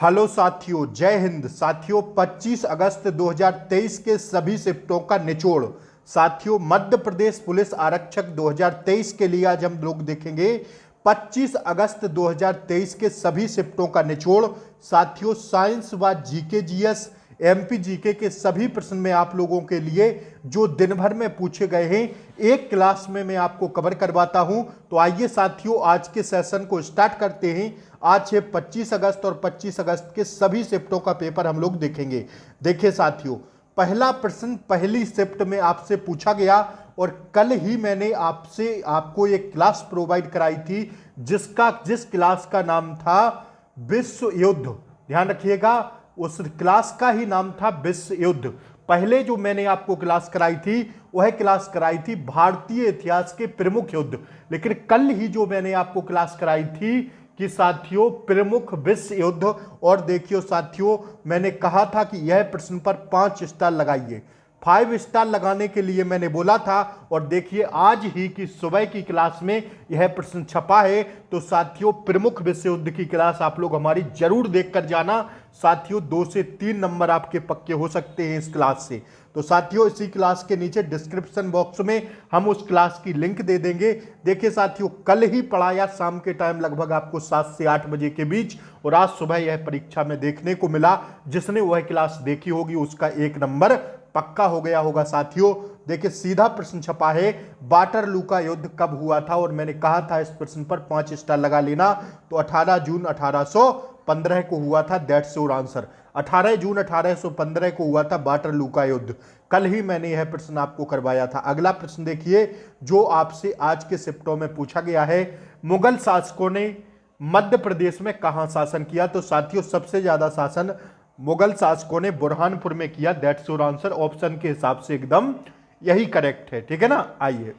Hello साथियों, जय हिंद। साथियों 25 अगस्त 2023 के सभी शिफ्टों का निचोड़। साथियों मध्य प्रदेश पुलिस आरक्षक 2023 के लिए आज हम लोग देखेंगे 25 अगस्त 2023 के सभी शिफ्टों का निचोड़। साथियों साइंस व जीके जीएस एमपी जीके के सभी प्रश्न में आप लोगों के लिए जो दिन भर में पूछे गए हैं एक क्लास में मैं आपको कवर करवाता हूं। तो आइए साथियों आज के सेशन को स्टार्ट करते हैं। आज है 25 अगस्त और 25 अगस्त के सभी शिफ्टों का पेपर हम लोग देखेंगे। देखिए साथियों, पहला प्रश्न पहली शिफ्ट में आपसे पूछा गया और कल ही मैंने आपको एक क्लास प्रोवाइड कराई थी जिस क्लास का नाम था विश्व युद्ध। ध्यान रखिएगा, उस क्लास का ही नाम था विश्व युद्ध। पहले जो मैंने आपको क्लास कराई थी वह क्लास कराई थी भारतीय इतिहास के प्रमुख युद्ध। लेकिन कल ही जो मैंने आपको क्लास कराई थी कि साथियों प्रमुख विश्व युद्ध, और देखियो साथियों मैंने कहा था कि यह प्रश्न पर 5 स्टार लगाइए। 5 स्टार लगाने के लिए मैंने बोला था और देखिए आज ही की सुबह की क्लास में यह प्रश्न छपा है। तो साथियों प्रमुख विश्व युद्ध की क्लास आप लोग हमारी जरूर देखकर जाना। साथियों 2 से 3 नंबर आपके पक्के हो सकते हैं इस क्लास से। तो साथियों इसी क्लास के नीचे डिस्क्रिप्शन बॉक्स में हम उस क्लास की लिंक दे देंगे। देखिए साथियों कल ही पढ़ाया शाम के टाइम लगभग आपको 7 से 8 बजे के बीच, और आज सुबह यह परीक्षा में देखने को मिला। जिसने वह क्लास देखी होगी उसका 1 नंबर पक्का हो गया होगा। साथियों देखिए सीधा प्रश्न छपा है वाटरलू का युद्ध कब हुआ था, और मैंने कहा था इस प्रश्न पर 5 स्टार लगा लेना। तो 18 जून 1815 को हुआ था। That's your answer. 18 जून 1815 को हुआ था वाटरलू का युद्ध। कल ही मैंने यह प्रश्न आपको करवाया था। अगला प्रश्न देखिए जो आपसे आज के शिफ्टों में पूछा गया है, मुगल शासकों ने मध्य प्रदेश में कहां शासन किया। तो साथियों सबसे ज्यादा शासन मुगल शासकों ने बुरहानपुर में किया। That's your answer. ऑप्शन के हिसाब से एकदम यही करेक्ट है, ठीक है ना। आइए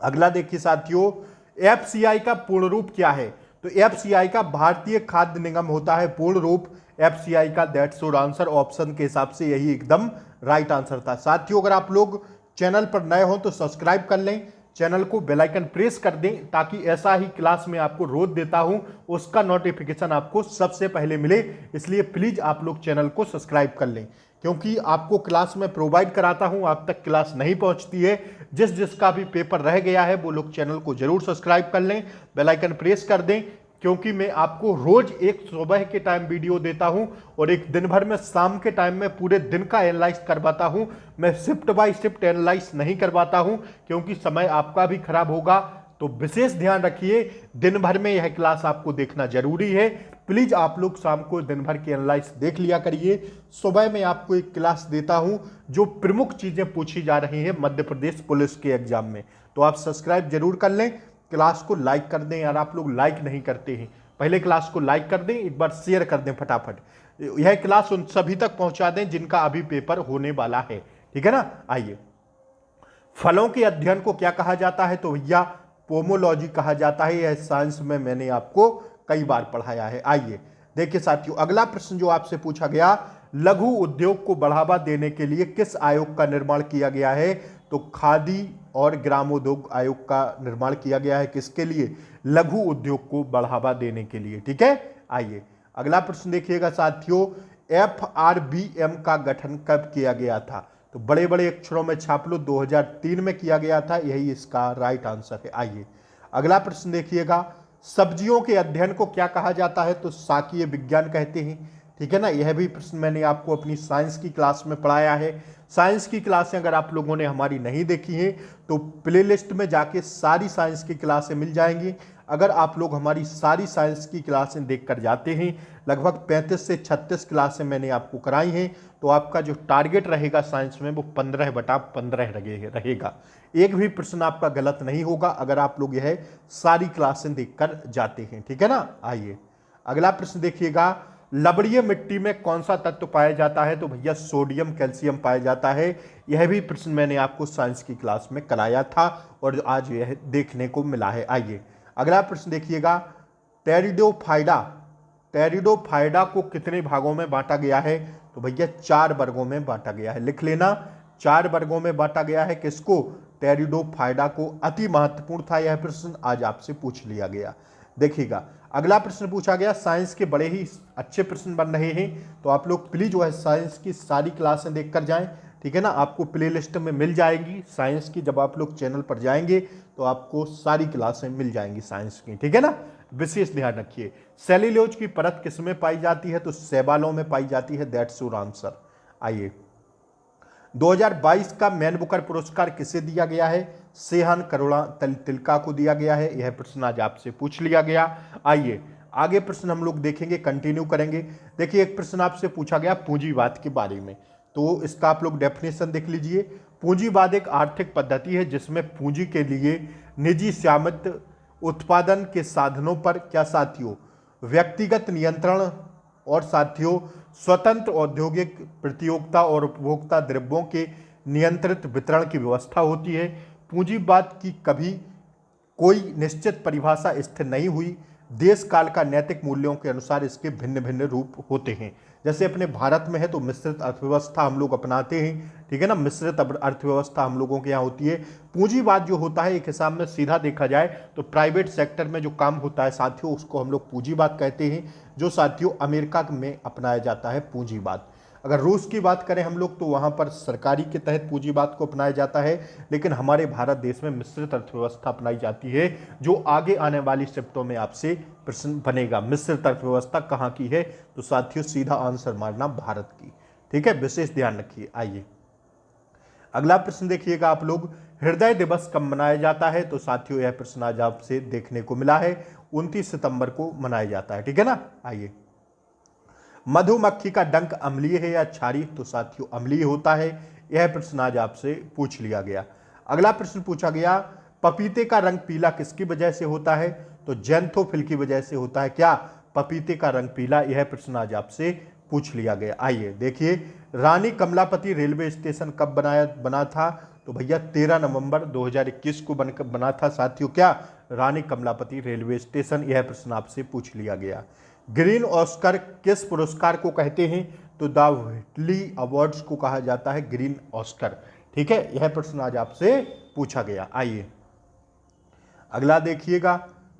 अगला देखिए साथियों, एफसीआई का पूर्ण रूप क्या है। तो एफसीआई का भारतीय खाद्य निगम होता है पूर्ण रूप एफसीआई का। That's your answer. ऑप्शन के हिसाब से यही एकदम राइट आंसर था। साथियों अगर आप लोग चैनल पर नए हो तो सब्सक्राइब कर लें, चैनल को बेल आइकन प्रेस कर दें ताकि ऐसा ही क्लास में आपको रोज देता हूं उसका नोटिफिकेशन आपको सबसे पहले मिले। इसलिए प्लीज आप लोग चैनल को सब्सक्राइब कर लें, क्योंकि आपको क्लास में प्रोवाइड कराता हूं, आप तक क्लास नहीं पहुंचती है। जिसका भी पेपर रह गया है वो लोग चैनल को जरूर सब्सक्राइब कर लें, बेल आइकन प्रेस कर दें, क्योंकि मैं आपको रोज एक सुबह के टाइम वीडियो देता हूं और एक दिन भर में शाम के टाइम में पूरे दिन का एनालाइज करवाता हूं। मैं शिफ्ट बाय शिफ्ट एनालाइज नहीं करवाता हूं क्योंकि समय आपका भी खराब होगा। तो विशेष ध्यान रखिए, दिन भर में यह क्लास आपको देखना जरूरी है। प्लीज आप लोग शाम को दिन भर की एनालाइज देख लिया करिए। सुबह में आपको एक क्लास देता हूं जो प्रमुख चीजें पूछी जा रही हैं मध्य प्रदेश पुलिस के एग्जाम में। तो आप सब्सक्राइब जरूर कर लें, क्लास को लाइक कर दें यार, आप लोग लाइक नहीं करते हैं। पहले क्लास को लाइक कर दें, एक बार शेयर कर दें फटाफट। यह क्लास उन सभी तक पहुंचा दें जिनका अभी पेपर होने वाला है, ठीक है ना। आइए, फलों के अध्ययन को क्या कहा जाता है। तो भैया पोमोलॉजी कहा जाता है। यह साइंस में मैंने आपको कई बार पढ़ाया है। आइए देखिए साथियों, अगला प्रश्न जो आपसे पूछा गया, लघु उद्योग को बढ़ावा देने के लिए किस आयोग का निर्माण किया गया है। तो खादी और ग्रामोद्योग आयोग का निर्माण किया गया है। किसके लिए? लघु उद्योग को बढ़ावा देने के लिए, ठीक है। आइए अगला प्रश्न देखिएगा साथियों, एफआरबीएम का गठन कब किया गया था। तो बड़े बड़े अक्षरों में छाप लो, 2003 में किया गया था। यही इसका राइट आंसर है। आइए अगला प्रश्न देखिएगा, सब्जियों के अध्ययन को क्या कहा जाता है। तो साकीय विज्ञान कहते हैं, ठीक है ना। यह भी प्रश्न मैंने आपको अपनी साइंस की क्लास में पढ़ाया है। साइंस की क्लासें अगर आप लोगों ने हमारी नहीं देखी हैं तो प्लेलिस्ट में जाके सारी साइंस की क्लासें मिल जाएंगी। अगर आप लोग हमारी सारी साइंस की क्लासें देखकर जाते हैं, लगभग 35 से 36 क्लासें मैंने आपको कराई हैं, तो आपका जो टारगेट रहेगा साइंस में वो 15/15 रहेगा। एक भी प्रश्न आपका गलत नहीं होगा अगर आप लोग यह सारी क्लासें देखकर जाते हैं, ठीक है ना। आइए अगला प्रश्न देखिएगा, लवणीय मिट्टी में कौन सा तत्व पाया जाता है। तो भैया सोडियम कैल्शियम पाया जाता है। यह भी प्रश्न मैंने आपको साइंस की क्लास में कराया था और आज यह देखने को मिला है। आइए अगला प्रश्न देखिएगा, टेरिडोफाइडा टेरिडोफाइडा को कितने भागों में बांटा गया है। तो भैया 4 वर्गों में बांटा गया है। लिख लेना, 4 वर्गों में बांटा गया है। किसको? टेरिडोफाइडा को। अति महत्वपूर्ण था यह प्रश्न, आज आपसे पूछ लिया गया। देखिएगा, अगला प्रश्न पूछा गया, साइंस के बड़े ही अच्छे प्रश्न बन रहे हैं, तो आप लोग प्लीज जो है साइंस की सारी क्लासें देख कर जाएं, ठीक है ना। आपको प्ले लिस्ट में मिल जाएगी साइंस की, जब आप लोग चैनल पर जाएंगे तो आपको सारी क्लासें मिल जाएंगी साइंस की, ठीक है ना। विशेष ध्यान रखिए, सेल्यूलोज की परत किसमें पाई जाती है, तो शैवालों में पाई जाती है, दैट्स योर आंसर। आइए, 2022 का मैन बुकर पुरस्कार किसे दिया गया है, सेहन करुणा तिलका को दिया गया है, यह प्रश्न आज आपसे पूछ लिया गया। आइए आगे प्रश्न हम लोग देखेंगे, कंटिन्यू करेंगे। देखिए, एक प्रश्न आपसे पूछा गया पूंजीवाद के बारे में, तो इसका आप लोग डेफिनेशन देख लीजिए। पूंजीवाद एक आर्थिक पद्धति है जिसमें पूंजी के लिए निजी स्वामित्व, उत्पादन के साधनों पर क्या साथियों व्यक्तिगत नियंत्रण, और साथियों स्वतंत्र औद्योगिक प्रतियोगिता और उपभोक्ता द्रव्यों के नियंत्रित वितरण की व्यवस्था होती है। पूंजीवाद की कभी कोई निश्चित परिभाषा स्थिर नहीं हुई, देश काल का नैतिक मूल्यों के अनुसार इसके भिन्न भिन्न रूप होते हैं। जैसे अपने भारत में है तो मिश्रित अर्थव्यवस्था हम लोग अपनाते हैं, ठीक है ना, मिश्रित अर्थव्यवस्था हम लोगों के यहाँ होती है। पूंजीवाद जो होता है एक हिसाब में सीधा देखा जाए तो प्राइवेट सेक्टर में जो काम होता है साथियों, उसको हम लोग पूंजीवाद कहते हैं, जो साथियों अमेरिका में अपनाया जाता है पूंजीवाद। अगर रूस की बात करें हम लोग तो वहाँ पर सरकारी के तहत पूंजीवाद को अपनाया जाता है, लेकिन हमारे भारत देश में मिश्रित अर्थव्यवस्था अपनाई जाती है, जो आगे आने वाली शिफ्टों में आपसे प्रश्न बनेगा। मिश्रित अर्थव्यवस्था कहाँ की है, तो साथियों सीधा आंसर मारना भारत की, ठीक है, विशेष ध्यान रखिए। आइए अगला प्रश्न देखिएगा आप लोग, हृदय दिवस कब मनाया जाता है, तो साथियों यह प्रश्न आज आपसे देखने को मिला है, 29 सितंबर को मनाया जाता है, ठीक है ना। आइए, मधुमक्खी का डंक अम्लीय है या क्षारीय, तो साथियों अम्लीय होता है, यह प्रश्न आज आपसे पूछ लिया गया। अगला प्रश्न पूछा गया, पपीते का रंग पीला किसकी वजह से होता है, तो जैंथोफिल की वजह से होता है। क्या पपीते का रंग पीला, यह प्रश्न आज आपसे पूछ लिया गया। आइए देखिए, रानी कमलापति रेलवे स्टेशन कब बना था, तो भैया 13 नवंबर 2021 को बना था साथियों। क्या रानी कमलापति रेलवे स्टेशन, यह प्रश्न आपसे पूछ लिया गया। ग्रीन ऑस्कर किस पुरस्कार को कहते हैं, तो द व्हिटली अवार्ड्स को कहा जाता है ग्रीन ऑस्कर, ठीक है, यह प्रश्न आज आपसे पूछा गया। आइए अगला देखिएगा,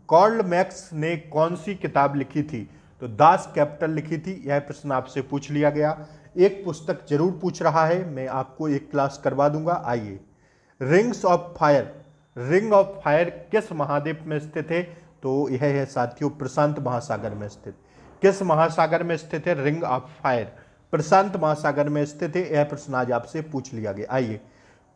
कार्ल मैक्स ने कौन सी किताब लिखी थी, तो दास कैपिटल लिखी थी, यह प्रश्न आपसे पूछ लिया गया। एक पुस्तक जरूर पूछ रहा है, मैं आपको एक क्लास करवा दूंगा। आइए, rings of fire, ring of fire किस महाद्वीप में स्थित है, तो यह है साथियों प्रशांत महासागर में स्थित। किस महासागर में स्थित है रिंग ऑफ फायर, प्रशांत महासागर में स्थित है, यह प्रश्न आज आपसे पूछ लिया गया। आइए,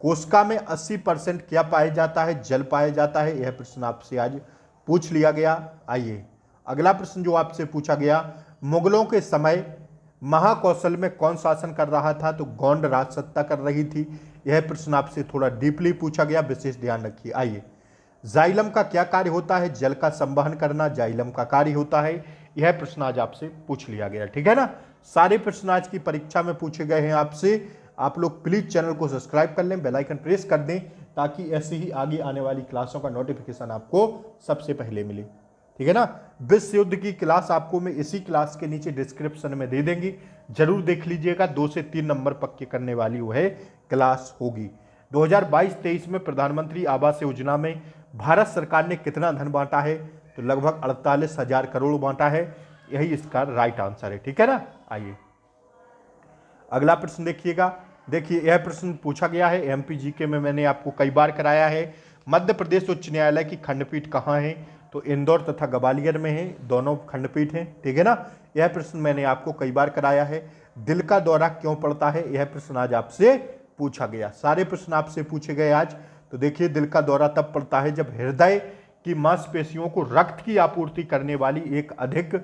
कोशिका में 80% क्या पाया जाता है, जल पाया जाता है, यह प्रश्न आपसे आज पूछ लिया गया। आइए अगला प्रश्न जो आपसे पूछा गया, मुगलों के समय महाकौशल में कौन शासन कर रहा था, तो गौंड राज सत्ता कर रही थी, यह प्रश्न आपसे थोड़ा डीपली पूछा गया, विशेष ध्यान रखिए। आइए, जाइलम का क्या कार्य होता है, जल का संवहन करना जाइलम का कार्य होता है, यह प्रश्न आज आपसे पूछ लिया गया, ठीक है ना। सारे प्रश्न आज की परीक्षा में पूछे गए हैं आपसे। आप लोग प्लीज चैनल को सब्सक्राइब कर लें, बेल आइकन प्रेस कर दें, ताकि ऐसे ही आगे आने वाली क्लासों का नोटिफिकेशन आपको सबसे पहले मिले, ठीक है ना। विश्व युद्ध की क्लास आपको मैं इसी क्लास के नीचे डिस्क्रिप्शन में दे देंगी, जरूर देख लीजिएगा, 2 से 3 नंबर पक्के करने वाली वह क्लास होगी। 2022-23 में प्रधानमंत्री आवास योजना में भारत सरकार ने कितना धन बांटा है, तो लगभग 48,000 करोड़ बांटा है, यही इसका राइट आंसर है, ठीक है ना। आइए अगला प्रश्न देखिएगा, देखिए यह प्रश्न पूछा गया है एमपी जीके में, मैंने आपको कई बार कराया है। मध्य प्रदेश उच्च न्यायालय की खंडपीठ कहाँ है, तो इंदौर तथा ग्वालियर में है, दोनों खंडपीठ हैं, ठीक है ना। यह प्रश्न मैंने आपको कई बार कराया है। दिल का दौरा क्यों पड़ता है, यह प्रश्न आज आपसे पूछा गया। सारे प्रश्न आपसे पूछे गए आज। तो देखिए, दिल का दौरा तब पड़ता है जब हृदय की मांसपेशियों को रक्त की आपूर्ति करने वाली एक अधिक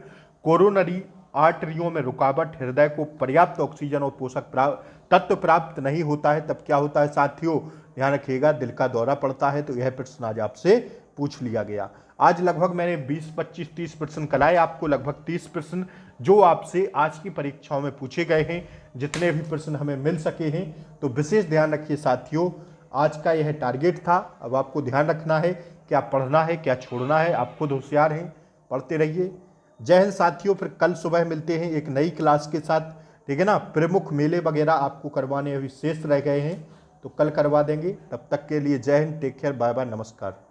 कोरोनरी आर्टरियों में रुकावट, हृदय को पर्याप्त ऑक्सीजन और पोषक तत्व प्राप्त नहीं होता है, तब क्या होता है साथियों, ध्यान रखिएगा, दिल का दौरा पड़ता है। तो यह प्रश्न आज आपसे पूछ लिया गया। आज लगभग मैंने 20, 25, 30 प्रश्न कराए आपको, लगभग 30 प्रश्न जो आपसे आज की परीक्षाओं में पूछे गए हैं, जितने भी प्रश्न हमें मिल सके हैं। तो विशेष ध्यान रखिए साथियों, आज का यह टारगेट था। अब आपको ध्यान रखना है क्या पढ़ना है क्या छोड़ना है, आप खुद होशियार हैं, पढ़ते रहिए। जय हिंद साथियों, फिर कल सुबह मिलते हैं एक नई क्लास के साथ, ठीक है ना। प्रमुख मेले वगैरह आपको करवाने अभी शेष रह गए हैं, तो कल करवा देंगे। तब तक के लिए जय हिंद, टेक केयर, बाय बाय, नमस्कार।